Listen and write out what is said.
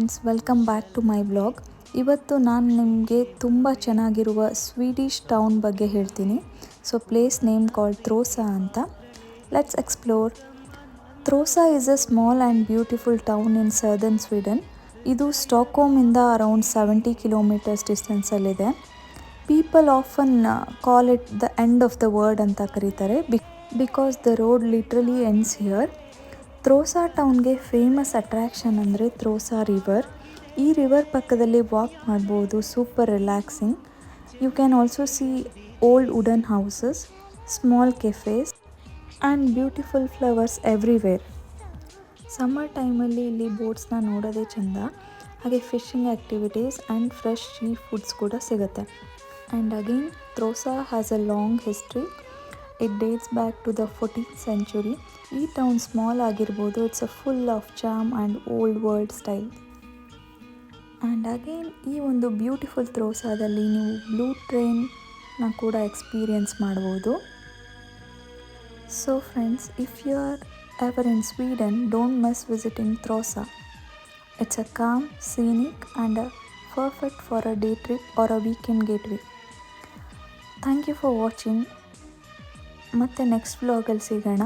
Friends, welcome back to my vlog. ಇವತ್ತು ನಾನು ನಿಮಗೆ ತುಂಬ ಚೆನ್ನಾಗಿರುವ ಸ್ವೀಡಿಷ್ ಟೌನ್ ಬಗ್ಗೆ ಹೇಳ್ತೀನಿ. So place name called Trosa ಅಂತ. Let's explore. Trosa is a small and beautiful town in southern Sweden. ಇದು ಸ್ಟಾಕ್ಹೋಮಿಂದ ಅರೌಂಡ್ 70 ಕಿಲೋಮೀಟರ್ಸ್ ಡಿಸ್ಟೆನ್ಸಲ್ಲಿದೆ. People often call it the end of the world ಅಂತ ಕರೀತಾರೆ, because the road literally ends here. Trosa ಟೌನ್ಗೆ famous attraction ಅಂದರೆ Trosa river. ಈ river ಪಕ್ಕದಲ್ಲಿ walk ಮಾಡ್ಬೋದು, super relaxing. You can also see old wooden houses, small cafes and beautiful flowers everywhere. Summer ಟೈಮಲ್ಲಿ ಇಲ್ಲಿ ಬೋಟ್ಸ್ನ ನೋಡೋದೇ ಚೆಂದ. ಹಾಗೆ fishing activities and fresh sea foods ಕೂಡ ಸಿಗುತ್ತೆ. And again Trosa has a long history. It dates back to the 14th century. ಈ town small ಆಗಿರ್ಬೋದು, it's a full of charm and old world style. And again ಈ ಒಂದು beautiful ತ್ರೋಸಾದಲ್ಲಿ ನೀವು blue ಟ್ರೈನ್ನ ಕೂಡ experience ಮಾಡ್ಬೋದು. So friends, if you are ever in Sweden, don't miss visiting Trosa. It's a calm, scenic and a perfect for a day trip or a weekend gateway. Thank you for watching. ಮತ್ತೆ next ವ್ಲಾಗಲ್ಲಿ ಸಿಗೋಣ.